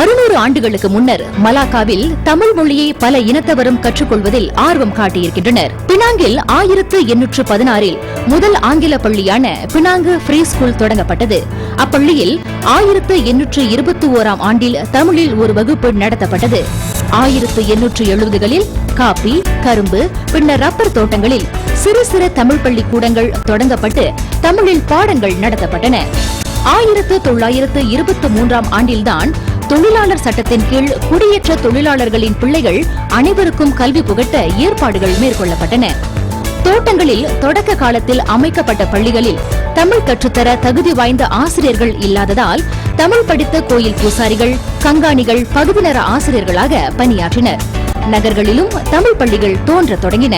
600 ஆண்டுகளுக்கு முன்னர் மலாக்காவில் தமிழ் மொழியை பல இனத்தவரும் கற்றுக்கொள்வதில் ஆர்வம் காட்டியிருக்கின்றனர். பினாங்கில் 1816 முதல் ஆங்கில பள்ளியான பினாங்கு ஃப்ரீ ஸ்கூல் தொடங்கப்பட்டது. அப்பள்ளியில் 1821 ஆண்டில் தமிழில் ஒரு வகுப்பு நடத்தப்பட்டது. 1870களில் காபி, கரும்பு, பின்னர் ரப்பர் தோட்டங்களில் சிறு சிறு தமிழ் பள்ளி கூடங்கள் தொடங்கப்பட்டு தமிழில் பாடங்கள் நடத்தப்பட்டன. 1923 ஆண்டில்தான் தொழிலாளர் சட்டத்தின் கீழ் குடியேற்ற தொழிலாளர்களின் பிள்ளைகள் அனைவருக்கும் கல்வி புகட்ட ஏற்பாடுகள் மேற்கொள்ளப்பட்டன. தோட்டங்களில் தொடக்க காலத்தில் அமைக்கப்பட்ட பள்ளிகளில் தமிழ் கற்றுத்தர தகுதி வாய்ந்த ஆசிரியர்கள் இல்லாததால் தமிழ் படித்த கோயில் பூசாரிகள், கங்காணிகள் பகுதி நேர ஆசிரியர்களாக பணியாற்றினர். நகர்களிலும் தமிழ் பள்ளிகள் தோன்ற தொடங்கின.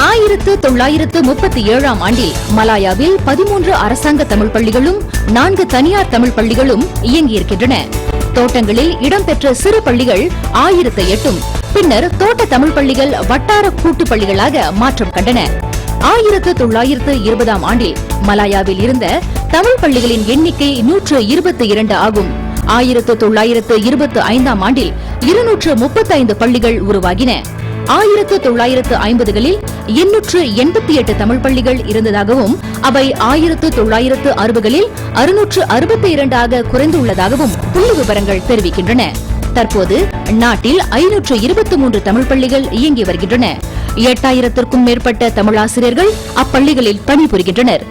1937 ஆண்டில் மலாயாவில் 13 அரசாங்க தமிழ் பள்ளிகளும் 4 தனியார் தமிழ் பள்ளிகளும் இயங்கியிருக்கின்றன. தோட்டங்களில் இடம்பெற்ற சிறு பள்ளிகள் 1008, பின்னர் தோட்ட தமிழ் பள்ளிகள் வட்டார கூட்டு பள்ளிகளாக மாற்றம் கண்டன. 1920 ஆண்டில் மலாயாவில் இருந்த தமிழ் பள்ளிகளின் எண்ணிக்கை 122 ஆகும். 1925 ஆண்டில் 235 பள்ளிகள் உருவாகின. 1950களில் 888 தமிழ் பள்ளிகள் இருந்ததாகவும் அவை 1960களில் 662 குறைந்துள்ளதாகவும் புள்ளி விவரங்கள் தெரிவிக்கின்றன. தற்போது நாட்டில் 523 தமிழ் பள்ளிகள் இயங்கி வருகின்றன. 8000க்கும் மேற்பட்ட தமிழாசிரியர்கள் அப்பள்ளிகளில் பணிபுரிகின்றனர்.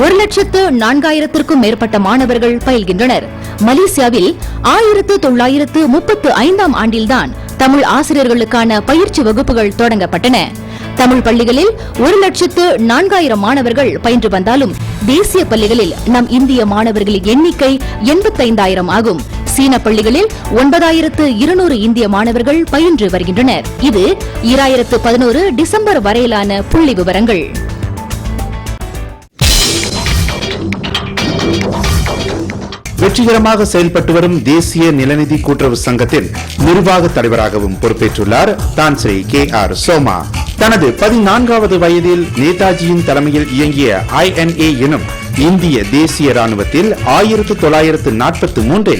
1,04,000க்கும் மேற்பட்ட மாணவர்கள் பயில்கின்றனர். மலேசியாவில் 1935 ஆண்டில்தான் தமிழ் ஆசிரியர்களுக்கான பயிற்சி வகுப்புகள் தொடங்கப்பட்டன. தமிழ் பள்ளிகளில் 1,04,000 மாணவர்கள் பயின்று வந்தாலும் தேசிய பள்ளிகளில் நம் இந்திய மாணவர்களின் எண்ணிக்கை 85,000 ஆகும். சீன பள்ளிகளில் 9,200 இந்திய மாணவர்கள் பயின்று வருகின்றனர். இது 2011 டிசம்பர் வரையிலான புள்ளி விவரங்கள். வெற்றிகரமாக செயல்பட்டு வரும் தேசிய நிலநிதி கூட்டுறவு சங்கத்தின் நிர்வாக தலைவராகவும் பொறுப்பேற்றுள்ளார் தான் ஸ்ரீ KR சோமா. தனது 14வது வயதில் நேதாஜியின் தலைமையில் இயங்கிய INA எனும் இந்திய தேசிய ராணுவத்தில் 1943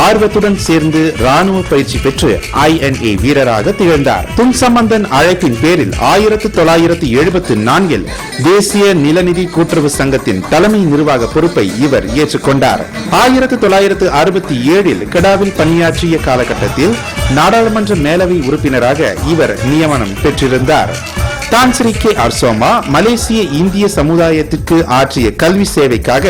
ஆர்வத்துடன் சேர்ந்து ராணுவ பயிற்சி பெற்று INA வீரராக திகழ்ந்தார். துன்சம்பந்தன் அழைப்பின் பேரில் 1974 தேசிய நிலநிதி கூட்டுறவு சங்கத்தின் தலைமை நிர்வாக பொறுப்பை இவர் ஏற்றுக்கொண்டார். 1967 கெடாவில் பணியாற்றிய காலகட்டத்தில் நாடாளுமன்ற மேலவை உறுப்பினராக இவர் நியமனம் பெற்றிருந்தார். தான் ஸ்ரீ KR சோமா மலேசிய இந்திய சமுதாயத்திற்கு ஆற்றிய கல்வி சேவைக்காக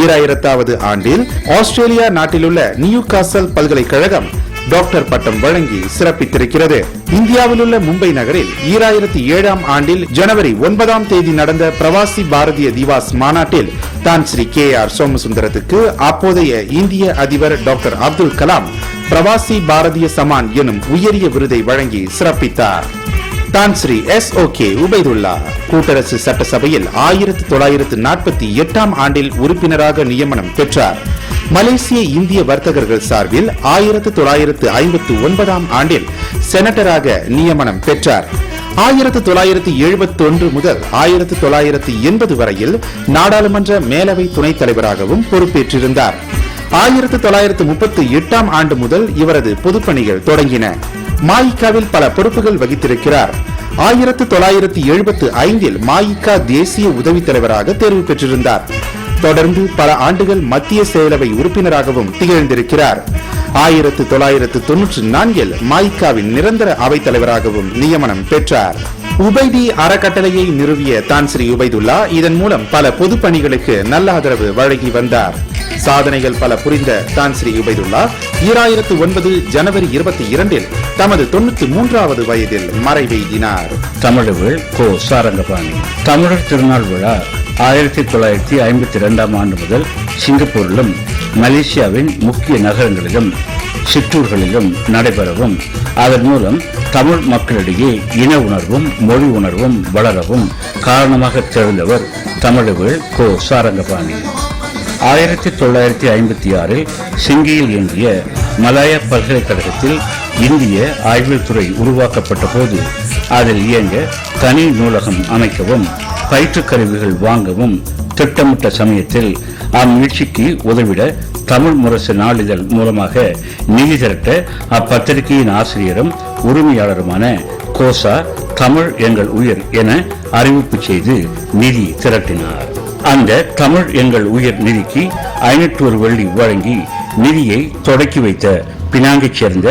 2000வது ஆண்டில் ஆஸ்திரேலியா நாட்டிலுள்ள நியூ காசல் பல்கலைக்கழகம் டாக்டர் பட்டம் வழங்கி சிறப்பித்திருக்கிறது. இந்தியாவில் உள்ள மும்பை நகரில் 2007 ஆண்டில் ஜனவரி 9 தேதி நடந்த பிரவாசி பாரதிய திவாஸ் மாநாட்டில் தான் ஸ்ரீ KR சோமசுந்தரத்துக்கு அப்போதைய இந்திய அதிபர் டாக்டர் அப்துல் கலாம் பிரவாசி பாரதிய சமான் எனும் உயரிய விருதை வழங்கி சிறப்பித்தார். தான் ஸ்ரீ SOK உபைதுல்லா கூட்டரசு சட்டசபையில் 1948 ஆண்டில் உறுப்பினராக நியமனம் பெற்றார். மலேசிய இந்திய வர்த்தகர்கள் சார்பில் 1959 ஆண்டில் செனட்டராக நியமனம் பெற்றார். 1971 முதல் 1980 வரையில் நாடாளுமன்ற மேலவை துணைத் தலைவராகவும் பொறுப்பேற்றிருந்தார். 1938 ஆண்டு முதல் இவரது பொதுப்பணிகள் தொடங்கின. மாயிக்காவில் பல பொறுப்புகள் வகித்திருக்கிறார். 1975 மாயிக்கா தேசிய உதவி தலைவராக தேர்வு பெற்றிருந்தார். தொடர்ந்து பல ஆண்டுகள் மத்திய செயலவை உறுப்பினராகவும் திகழ்ந்திருக்கிறார். 1994 மாயிக்காவின் நிரந்தர அவைத் தலைவராகவும் நியமனம் பெற்றார். உபைதி அறக்கட்டளையை நிறுவிய தான் ஸ்ரீ உபைதுல்லா இதன் மூலம் பல பொது பணிகளுக்கு நல்ல ஆதரவு வழங்கி வந்தார். சாதனைகள் பல புரிந்த தான் ஸ்ரீ உபைதுல்லா 2009 ஜனவரி 22 தமது 93வது வயதில் மறைவெய்தினார். தமிழர்கள் கோ சாரங்கபாணி. தமிழர் திருநாள் விழா 1952 ஆண்டு முதல் சிங்கப்பூரிலும் மலேசியாவின் முக்கிய நகரங்களிலும் சிற்றூர்களிலும் நடைபெறவும் அதன் மூலம் தமிழ் மக்களிடையே இன உணர்வும் மொழி உணர்வும் வளரவும் காரணமாக திகழ்ந்தவர் தமிழர்கள் கோ சாரங்கபாணி. 1956 சிங்கியில் இயங்கிய மலாயா பல்கலைக்கழகத்தில் இந்திய ஆய்வியல் துறை உருவாக்கப்பட்ட போது அதில் இயங்க தனி நூலகம் அமைக்கவும் பயிற்றுக் கருவிகள் வாங்கவும் திட்டமிட்ட சமயத்தில் அம்முயற்சிக்கு உதவிட தமிழ் முரசு நாளிதழ் மூலமாக நிதி திரட்ட அப்பத்திரிகையின் ஆசிரியரும் உரிமையாளருமான கோசா தமிழ் எங்கள் உயிர் என அறிவிப்பு செய்து நிதி திரட்டினார். அந்த தமிழ் எங்கள் உயிர் நிதிக்கு 500 வெள்ளி வழங்கி நிதியை தொடக்கி வைத்த பினாங்கைச் சேர்ந்த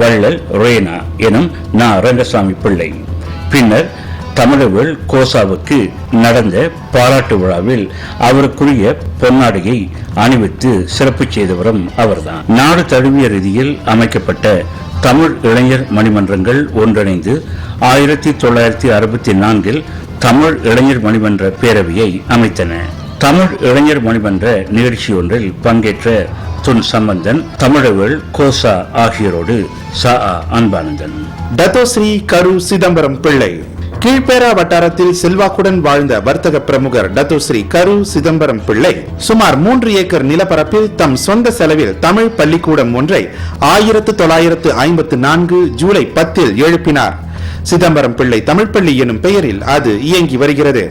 வள்ளல் ரேனா எனும் நா. ரங்கசாமி பிள்ளை. பின்னர் தமிழர்கள் கோசாவுக்கு நடந்த பாராட்டு விழாவில் அவருக்குரிய பொன்னாடையை அணிவித்து சிறப்பு செய்தவரும் அவர்தான். நாடு தழுவிய ரீதியில் அமைக்கப்பட்ட தமிழ் இளைஞர் மணிமன்றங்கள் ஒன்றிணைந்து 1964 தமிழ் இளைஞர் மணிமன்ற பேரவையை அமைத்தன. தமிழ் இளைஞர் மணிமன்ற நிகழ்ச்சி ஒன்றில் பங்கேற்ற துன் சம்பந்தன், தமிழர்கள் கோசா ஆகியோரோடு சா. அன்பானந்தன். டத்தோஸ்ரீ கரு சிதம்பரம் பிள்ளை. கீழ்பேரா வட்டாரத்தில் செல்வாக்குடன் வாழ்ந்த வர்த்தக பிரமுகர் டத்தோஸ்ரீ கரு சிதம்பரம் பிள்ளை சுமார் 3 ஏக்கர் நிலப்பரப்பில் தம் சொந்த செலவில் தமிழ் பள்ளிக்கூடம் ஒன்றை 1954 ஜூலை 10 எழுப்பினார். சிதம்பரம் பிள்ளை தமிழ் பள்ளி எனும் பெயரில் அது இயங்கி வருகிறது.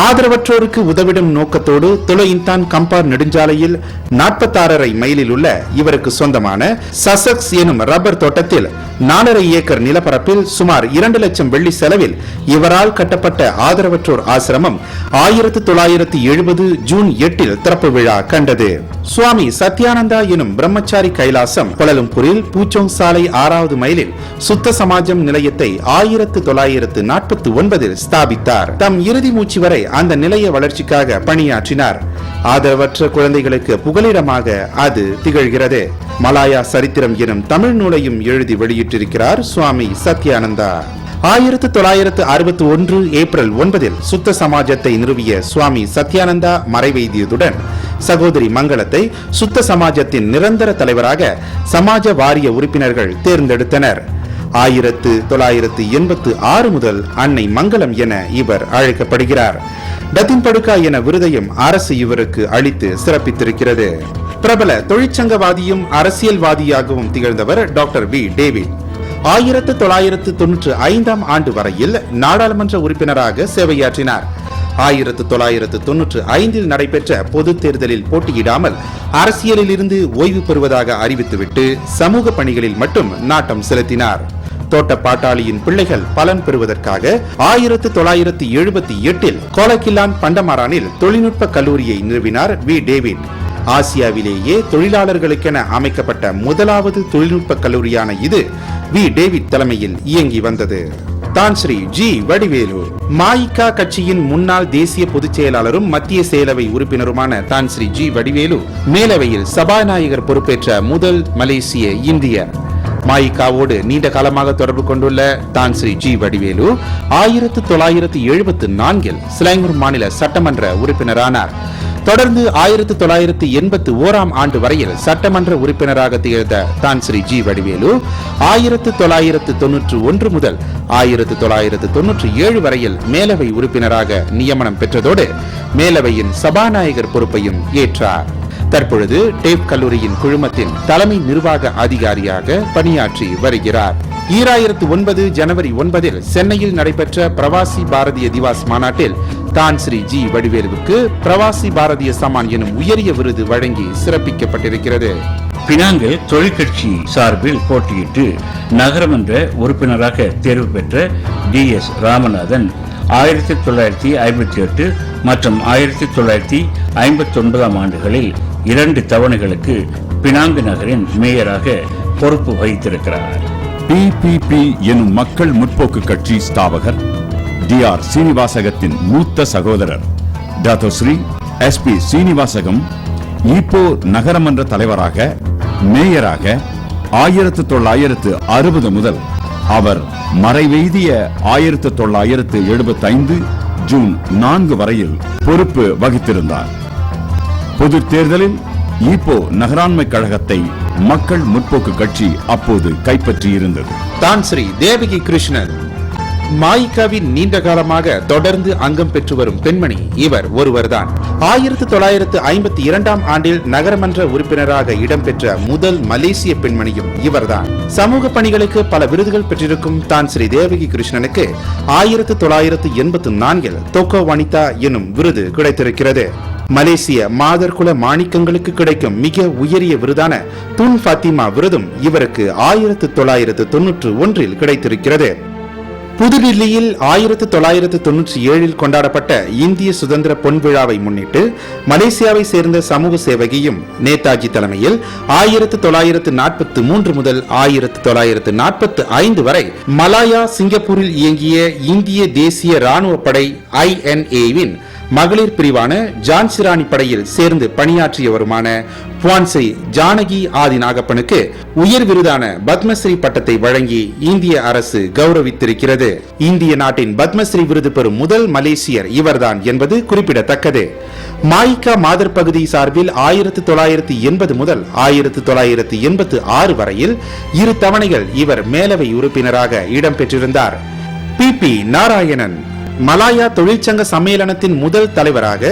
ஆதரவற்றோருக்கு உதவிடும் நோக்கத்தோடு துளையின்தான் கம்பார் நெடுஞ்சாலையில் 46 மைலில் உள்ள இவருக்கு சொந்தமான சசக்ஸ் எனும் ரப்பர் தோட்டத்தில் 4.5 ஏக்கர் நிலப்பரப்பில் சுமார் 2 லட்சம் வெள்ளி செலவில் இவரால் கட்டப்பட்ட ஆதரவற்றோர் ஆசிரமம் 1970 ஜூன் 8 திறப்பு விழா கண்டது. சுவாமி சத்யானந்தா எனும் பிரம்மச்சாரி கைலாசம் கோலாலம்பூரில் பூச்சோங் சாலை 6வது மைலில் சுத்த சமாஜம் நிலையத்தை 1949 ஸ்தாபித்தார். தம் இறுதி மூச்சு வரை அந்த நிலைய வளர்ச்சிக்காக பணியாற்றினார். ஆதரவற்ற குழந்தைகளுக்கு புகலிடமாக அது திகழ்கிறது. மலாயா சரித்திரம் எனும் தமிழ் நூலையும் எழுதி வெளியிட்டிருக்கிறார் சுவாமி சத்யானந்தா. 1961 ஏப்ரல் 9 சுத்த சமாஜத்தை நிறுவிய சுவாமி சத்யானந்தா மறைவெய்தியதுடன் சகோதரி மங்களத்தை சுத்த சமாஜத்தின் நிரந்தர தலைவராக சமாஜ வாரிய உறுப்பினர்கள் தேர்ந்தெடுத்தனர். 1986 முதல் அன்னை மங்களம் என இவர் அழைக்கப்படுகிறார். டத்தின் படுகா என விருதையும் அரசு இவருக்கு அளித்து சிறப்பித்திருக்கிறது. பிரபல தொழிற்சங்கவாதியும் அரசியல்வாதியாகவும் திகழ்ந்தவர் டாக்டர் வி. டேவிட். 1995 ஆண்டு வரையில் நாடாளுமன்ற உறுப்பினராக சேவையாற்றினார். 1995 நடைபெற்ற பொது தேர்தலில் போட்டியிடாமல் அரசியலில் இருந்து ஓய்வு பெறுவதாக அறிவித்துவிட்டு சமூக பணிகளில் மட்டும் நாட்டம் செலுத்தினார். தோட்ட பாட்டாளியின் பிள்ளைகள் பலன் பெறுவதற்காக 1978 கோலக்கில்லான் பண்டமாரானில் தொழில்நுட்ப கல்லூரியை நிறுவினார் வி. டேவிட். ஆசியாவிலேயே தொழிலாளர்களுக்கென அமைக்கப்பட்ட முதலாவது தொழில்நுட்ப கல்லூரியான இது வி. டேவிட் தலைமையில் இயங்கி வந்தது. தான் ஸ்ரீ ஜி. வடிவேலு. மாயிகா கட்சியின் முன்னாள் தேசிய பொதுச் செயலாளரும் மத்திய செயலவை உறுப்பினருமான தான் ஸ்ரீ ஜி. வடிவேலு மேலவையில் சபாநாயகர் பொறுப்பேற்ற முதல் மலேசிய இந்தியர். மாயிகாவோடு நீண்ட காலமாக தொடர்பு கொண்டுள்ள தான் ஸ்ரீ ஜி. வடிவேலு 1974 சிலாங்கூர் மாநில சட்டமன்ற உறுப்பினரானார். தொடர்ந்து 1981 ஆண்டு வரையில் சட்டமன்ற உறுப்பினராக திகழ்ந்த தான் ஸ்ரீ ஜி. வடிவேலு 1991 முதல் 1997 வரையில் மேலவை உறுப்பினராக நியமனம் பெற்றதோடு மேலவையின் சபாநாயகர் பொறுப்பையும் ஏற்றார். தற்பொழுது டேப் கல்லூரியின் குழுமத்தின் தலைமை நிர்வாக அதிகாரியாக பணியாற்றி வருகிறார். 2009 ஜனவரி 9 சென்னையில் நடைபெற்ற பிரவாசி பாரதிய திவாஸ் மாநாட்டில் தான் ஸ்ரீ ஜி. வடிவேலுவுக்கு பிரவாசி பாரதிய சமான் எனும் உயரிய விருது வழங்கி சிறப்பிக்கப்பட்டிருக்கிறது. பினாங்கில் தொழிற்கட்சி சார்பில் போட்டியிட்டு நகரமன்ற உறுப்பினராக தேர்வு பெற்ற DS ராமநாதன் 1958 மற்றும் 1959 ஆண்டுகளில் 2 தவணைகளுக்கு பினாங்கு நகரின் மேயராக பொறுப்பு வகித்திருக்கிறார். PPP எனும் மக்கள் முற்போக்கு கட்சி ஸ்தாபகர் DR சீனிவாசகத்தின் மூத்த சகோதரர் டாக்டர் SP சீனிவாசகம் ஈப்போ நகரமன்ற தலைவராக மேயராக 1960 முதல் அவர் மறைவெய்திய 1975 ஜூன் 4 வரையில் பொறுப்பு வகித்திருந்தார். பொது தேர்தலில் ஈப்போ நகராண்மை கழகத்தை மக்கள் முற்போக்கு கட்சி அப்போது கைப்பற்றியிருந்தது. தான் ஸ்ரீ தேவகி கிருஷ்ணன். மாயிகாவின் நீண்ட காலமாக தொடர்ந்து அங்கம் பெற்று வரும் பெண்மணி இவர் ஒருவர்தான். 1952ஆம் ஆண்டில் நகரமன்ற உறுப்பினராக இடம்பெற்ற முதல் மலேசிய பெண்மணியும் இவர்தான். சமூக பணிகளுக்கு பல விருதுகள் பெற்றிருக்கும் தான் ஸ்ரீ தேவகி கிருஷ்ணனுக்கு 1984இல் தோக்கோ வனிதா எனும் விருது கிடைத்திருக்கிறது. மலேசிய மாதர்குல மாணிக்கங்களுக்கு கிடைக்கும் மிக உயரிய விருதான துன் ஃபாத்திமா விருதும் இவருக்கு 1991இல் கிடைத்திருக்கிறது. புதுடில்லியில் 1997இல் கொண்டாடப்பட்ட இந்திய சுதந்திர பொன் விழாவை முன்னிட்டு மலேசியாவை சேர்ந்த சமூக சேவகியும் நேதாஜி தலைமையில் 1943 முதல் 1945 வரை மலாயா சிங்கப்பூரில் இயங்கிய இந்திய தேசிய ராணுவ படை INA-வின் மகளிர் பிரிவான ஜான்சிராணி படையில் சேர்ந்து பணியாற்றியவருமான புவான்ஸ்ரீ ஜானகி ஆதி நாகப்பனுக்கு உயர் விருதான பத்மஸ்ரீ பட்டத்தை வழங்கி இந்திய அரசு கௌரவித்திருக்கிறது. இந்திய நாட்டின் பத்மஸ்ரீ விருது பெறும் முதல் மலேசியர் இவர்தான் என்பது குறிப்பிடத்தக்கது. மாயிகா மாதர் பகுதி சார்பில் 1980 முதல் 1986 வரையில் 2 தவணைகள் இவர் மேலவை உறுப்பினராக இடம்பெற்றிருந்தார். PP நாராயணன் மலாயா தொழிற்சங்க சம்மேளனத்தின் முதல் தலைவராக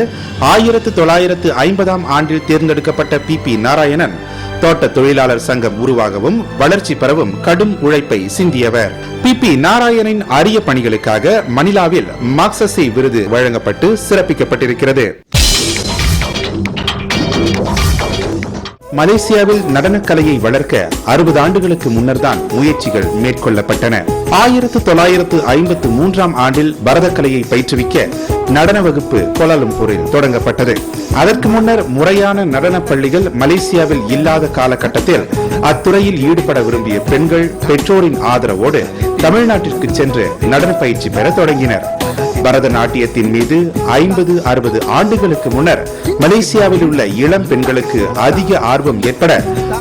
1950ஆம் ஆண்டில் தேர்ந்தெடுக்கப்பட்ட PP நாராயணன் தோட்ட தொழிலாளர் சங்கம் உருவாகவும் வளர்ச்சி பெறவும் கடும் உழைப்பை சிந்தியவர். PP நாராயணின் அரிய பணிகளுக்காக மணிலாவில் மாக்சஸே விருது வழங்கப்பட்டு சிறப்பிக்கப்பட்டிருக்கிறது. மலேசியாவில் நடனக்கலையை வளர்க்க 60 ஆண்டுகளுக்கு முன்னர் தான் முயற்சிகள் மேற்கொள்ளப்பட்டன. 1953ஆம் ஆண்டில் பரதக்கலையை பயிற்றுவிக்க நடன வகுப்பு கோலாலம்பூரில் தொடங்கப்பட்டது. அதற்கு முன்னர் முறையான நடன பள்ளிகள் மலேசியாவில் இல்லாத காலகட்டத்தில் அத்துறையில் ஈடுபட விரும்பிய பெண்கள் பெற்றோரின் ஆதரவோடு தமிழ்நாட்டிற்கு சென்று நடன பயிற்சி பெற தொடங்கினர். பரதநாட்டியத்தின் மீது 50-60 ஆண்டுகளுக்கு முன்னர் மலேசியாவில் உள்ள இளம் பெண்களுக்கு அதிக ஆர்வம் ஏற்பட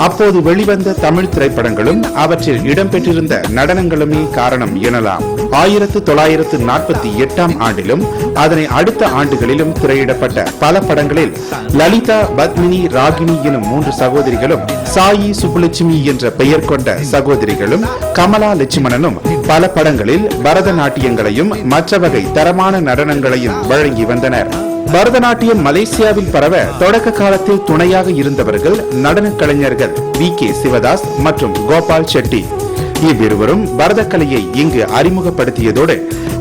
அப்போது வெளிவந்த தமிழ் திரைப்படங்களும் அவற்றில் இடம்பெற்றிருந்த நடனங்களுமே காரணம் எனலாம். 1948ஆம் ஆண்டிலும் அதனை அடுத்த ஆண்டுகளிலும் திரையிடப்பட்ட பல படங்களில் லலிதா, பத்மினி, ராகினி எனும் 3 சகோதரிகளும், சாயி, சுப்புலட்சுமி என்ற பெயர் கொண்ட சகோதரிகளும், கமலா லட்சுமணனும் பல படங்களில் பரதநாட்டியங்களையும் மற்ற வகை தரமான நடனங்களையும் வழங்கி வந்தனர். பரதநாட்டியம் மலேசியாவில் பரவ தொடக்க காலத்தில் துணையாக இருந்தவர்கள் நடன கலைஞர்கள் VK சிவதாஸ் மற்றும் கோபால் செட்டி. இவ்விருவரும் பரதக்கலையை இங்கு அறிமுகப்படுத்தியதோடு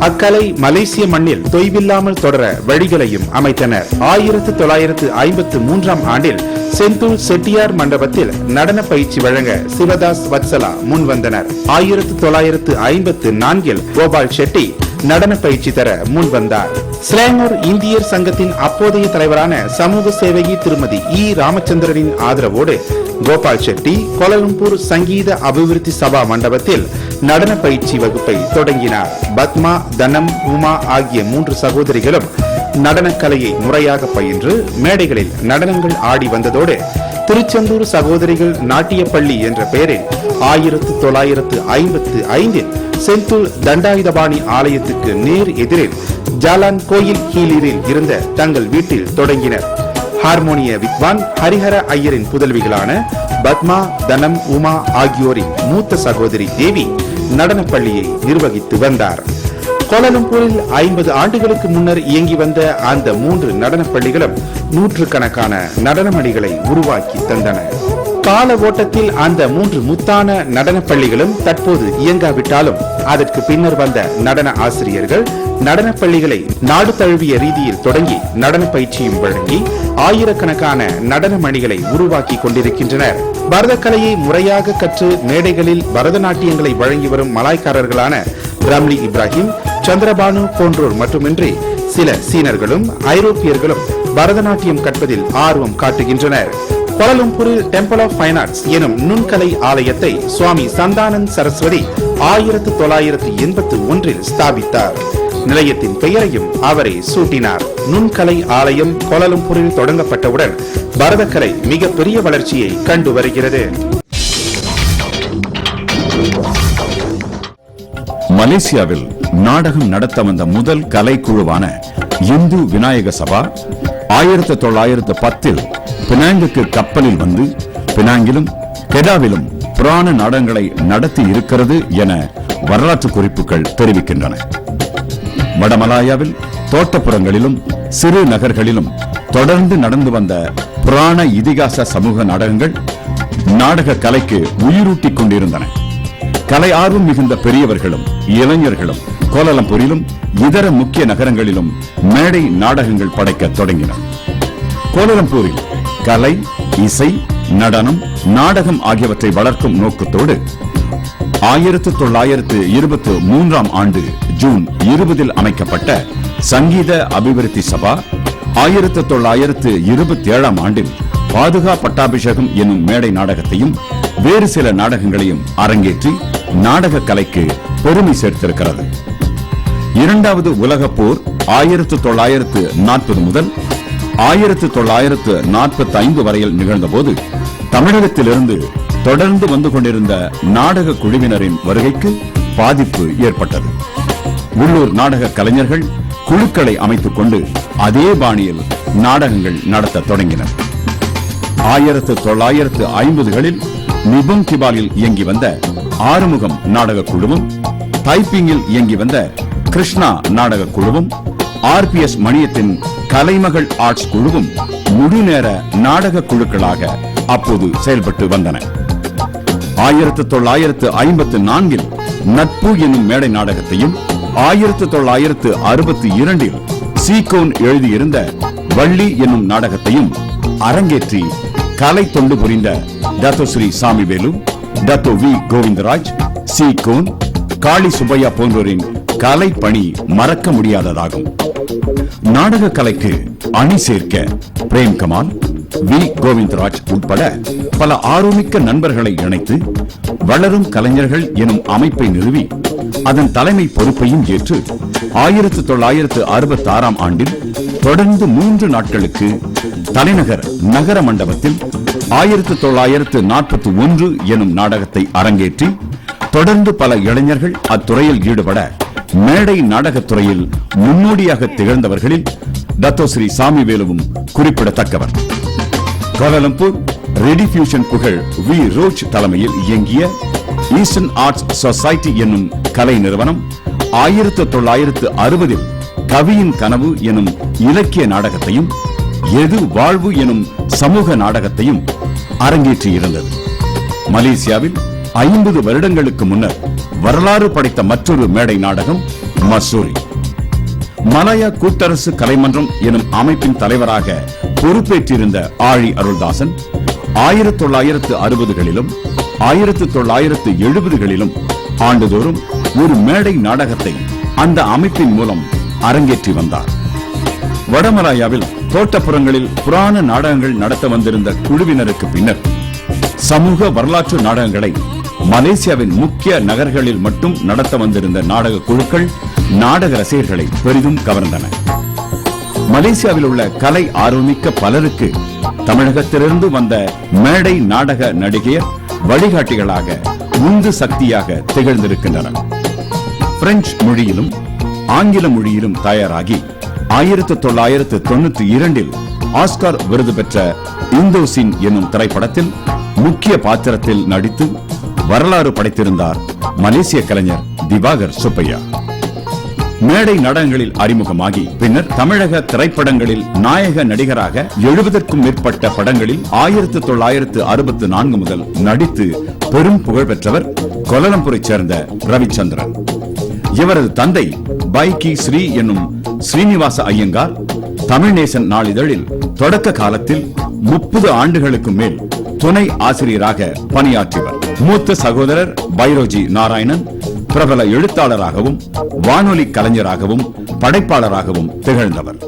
அக்கலை மலேசிய மண்ணில் தொய்வில்லாமல் தொடர வழிகளையும் அமைத்தனர். 1953ஆம் ஆண்டில் செந்தூர் செட்டியார் மண்டபத்தில் நடன பயிற்சி வழங்க சிவதாஸ், வத்சலா முன் வந்தனர். 1954இல் கோபால் செட்டி நடன பயிற்சி தர முன் வந்தார். ஸ்லாங்கூர் இந்தியர் சங்கத்தின் அப்போதைய தலைவரான சமூக சேவகி திருமதி E ராமச்சந்திரனின் ஆதரவோடு கோபால் செட்டி கோலாலம்பூர் சங்கீத அபிவிருத்தி சபா மண்டபத்தில் நடன பயிற்சி வகுப்பை தொடங்கினார். பத்மா, தனம், உமா ஆகிய 3 சகோதரிகளும் நடனக்கலையை முறையாக பயின்று மேடைகளில் நடனங்கள் ஆடி வந்ததோடு திருச்செந்தூர் சகோதரிகள் நாட்டிய பள்ளி என்ற பெயரில் 1955இல் செந்தூர் தண்டாயுதபாணி ஆலயத்துக்கு நேர் எதிரில் ஜாலான் கோயில் ஹீலீரில் இருந்த தங்கள் வீட்டில் தொடங்கினர். ஹார்மோனிய வித்வான் ஹரிஹர ஐயரின் புதல்விகளான பத்மா, தனம், உமா ஆகியோரின் மூத்த சகோதரி தேவி நடன பள்ளியை நிர்வகித்து வந்தார். கோலாலம்பூரில் 50 ஆண்டுகளுக்கு முன்னர் இயங்கி வந்த அந்த 3 நடன பள்ளிகளும் நூற்றுக்கணக்கான நடனமணிகளை உருவாக்கி தந்தன. கால ஓட்டத்தில் அந்த 3 முத்தான நடன பள்ளிகளும் தற்போது இயங்காவிட்டாலும் அதற்கு பின்னர் வந்த நடன ஆசிரியர்கள் நடன பள்ளிகளை நாடு தழுவிய ரீதியில் தொடங்கி நடன பயிற்சியும் வழங்கி ஆயிரக்கணக்கான நடன மணிகளை உருவாக்கி கொண்டிருக்கின்றனர். பரதக்கலையை முறையாக கற்று மேடைகளில் பரதநாட்டியங்களை வழங்கி வரும் மலாய்க்காரர்களான ரம்லி இப்ராஹிம், சந்திரபானு போன்றோர் மட்டுமின்றி சில சீனர்களும் ஐரோப்பியர்களும் பரதநாட்டியம் கற்பதில் ஆர்வம் காட்டுகின்றனர். கோலாலம்பூரில் டெம்பிள் ஆஃப் ஃபைன் ஆர்ட்ஸ் எனும் நுண்கலை ஆலயத்தை சுவாமி சந்தானந்த் சரஸ்வதி 1981இல் ஸ்தாபித்தார். நிலையத்தின் பெயரையும் அவரை சூட்டினார். நுண்கலை ஆலயம் கோலாலம்பூரில் தொடங்கப்பட்டவுடன் பரதக்கலை மிகப்பெரிய வளர்ச்சியை கண்டு வருகிறது. மலேசியாவில் நாடகம் நடத்த வந்த முதல் கலைக்குழுவான இந்து விநாயக சபா 1910இல் பினாங்குக்கு கப்பலில் வந்து பினாங்கிலும் கெடாவிலும் புராண நாடகங்களை நடத்தி இருக்கிறது என வரலாற்று குறிப்புகள் தெரிவிக்கின்றன. வடமலாயாவில் தோட்டப்புறங்களிலும் சிறு நகர்களிலும் தொடர்ந்து நடந்து வந்த புராண இதிகாச சமூக நாடகங்கள் நாடக கலைக்கு உயிரூட்டிக் கொண்டிருந்தன. கலை ஆர்வம் மிகுந்த பெரியவர்களும் இளைஞர்களும் கோலாலம்பூரிலும் இதர முக்கிய நகரங்களிலும் மேடை நாடகங்கள் படைக்க தொடங்கினர். கோலாலம்பூரில் கலை, இசை, நடனம், நாடகம் ஆகியவற்றை வளர்க்கும் நோக்கத்தோடு 1923 ஆண்டு ஜூன் 20 அமைக்கப்பட்ட சங்கீத அபிவிருத்தி சபா 1927 ஆண்டில் பாதுகா பட்டாபிஷேகம் என்னும் மேடை நாடகத்தையும் வேறு சில நாடகங்களையும் அரங்கேற்றி நாடக கலைக்கு பெருமை சேர்த்திருக்கிறது. இரண்டாவது உலகப் போர் 1940 முதல் 1945 வரையில் நிகழ்ந்தபோது தமிழகத்திலிருந்து தொடர்ந்து வந்து கொண்டிருந்த நாடக குழுவினரின் வருகைக்கு பாதிப்பு ஏற்பட்டது. உள்ளூர் நாடக கலைஞர்கள் குழுக்களை அமைத்துக் கொண்டு அதே பாணியில் நாடகங்கள் நடத்த தொடங்கினர். 1950களில் நிபும் கிபாலில் இயங்கி வந்த ஆறுமுகம் நாடக குழுவும், தைப்பிங்கில் இயங்கி வந்த கிருஷ்ணா நாடக குழுவும், RPS மணியத்தின் கலைமகள் ஆர்ட்ஸ் குழுவும் முழுநேர நாடக குழுக்களாக அப்போது செயல்பட்டு வந்தன. 1954 நட்பு என்னும் மேடை நாடகத்தையும் 1962 சீகோன் எழுதியிருந்த வள்ளி என்னும் நாடகத்தையும் அரங்கேற்றி கலை தொண்டு புரிந்த Dato Sri Samivelu, Dato V Govindaraj, Seekon, Kali Subbiah போன்றோரின் கலை பணி மறக்க முடியாததாகும். நாடக கலைக்கு அணி சேர்க்க பிரேம்கமால், வி கோவிந்தராஜ் உட்பட பல ஆர்வமிக்க நண்பர்களை இணைத்து வளரும் கலைஞர்கள் எனும் அமைப்பை நிறுவி அதன் தலைமை பொறுப்பையும் ஏற்று 1966 ஆண்டில் தொடர்ந்து 3 நாட்களுக்கு தலைநகர் நகர மண்டபத்தில் 1941 எனும் நாடகத்தை அரங்கேற்றி தொடர்ந்து பல இளைஞர்கள் அத்துறையில் ஈடுபட மேடை நாடகத்துறையில் முன்னோடியாக திகழ்ந்தவர்களில் டத்தோ ஸ்ரீ சாமிவேலுவும் குறிப்பிடத்தக்கவர். கோலாலம்பூர் ரெடிஃபியூஷன் புகழ் வி ரோச் தலைமையில் இயங்கிய ஈஸ்டர்ன் ஆர்ட்ஸ் சொசைட்டி என்னும் கலை நிறுவனம் 1960 கவியின் கனவு எனும் இலக்கிய நாடகத்தையும், எது வாழ்வு எனும் சமூக நாடகத்தையும் அரங்கேற்றியிருந்தது. மலேசியாவில் 50 வருடங்களுக்கு முன்னர் வரலாறு படைத்த மற்றொரு மேடை நாடகம் மசூரி. மலாயா கூட்டரசு கலைமன்றம் எனும் அமைப்பின் தலைவராக பொறுப்பேற்றிருந்த ஆழி அருள்தாசன் 1960களிலும் 1970களிலும் ஆண்டுதோறும் ஒரு மேடை நாடகத்தை அந்த அமைப்பின் மூலம் அரங்கேற்றி வந்தார். வடமலாயாவில் தோட்டப்புறங்களில் புராண நாடகங்கள் நடத்த வந்திருந்த குழுவினருக்கு பின்னர் சமூக வரலாற்று நாடகங்களை மலேசியாவின் முக்கிய நகர்களில் மட்டும் நடத்த வந்திருந்த நாடக குழுக்கள் நாடக ரசிகர்களை பெரிதும் கவர்ந்தன. மலேசியாவில் உள்ள கலை ஆர்வமிக்க பலருக்கு தமிழகத்திலிருந்து வந்த மேடை நாடக நடிகையர் வழிகாட்டிகளாக உந்து சக்தியாக திகழ்ந்திருக்கின்றனர். பிரெஞ்சு மொழியிலும் ஆங்கில மொழியிலும் தயாராகி 1992 ஆஸ்கார் விருது பெற்ற இந்தோசின் என்னும் திரைப்படத்தில் முக்கிய பாத்திரத்தில் நடித்து வரலாறு படைத்திருந்தார் மலேசிய கலைஞர் திவாகர் சுப்பையா. மேடை நாடகங்களில் அறிமுகமாகி பின்னர் தமிழக திரைப்படங்களில் நாயக நடிகராக 70க்கும் மேற்பட்ட படங்களில் 1964 முதல் நடித்து பெரும் புகழ் பெற்றவர் கோலாலம்பூரைச் சேர்ந்த ரவிச்சந்திரன். இவரது தந்தை பைகி ஸ்ரீ என்னும் ஸ்ரீனிவாச ஐயங்கார் தமிழ்நேசன் நாளிதழில் தொடக்க காலத்தில் 30 ஆண்டுகளுக்கு மேல் துணை ஆசிரியராக பணியாற்றியவர். மூத்த சகோதரர் பைரோஜி நாராயணன் பிரபல எழுத்தாளராகவும் வானொலி கலைஞராகவும் படைப்பாளராகவும் திகழ்ந்தவர்.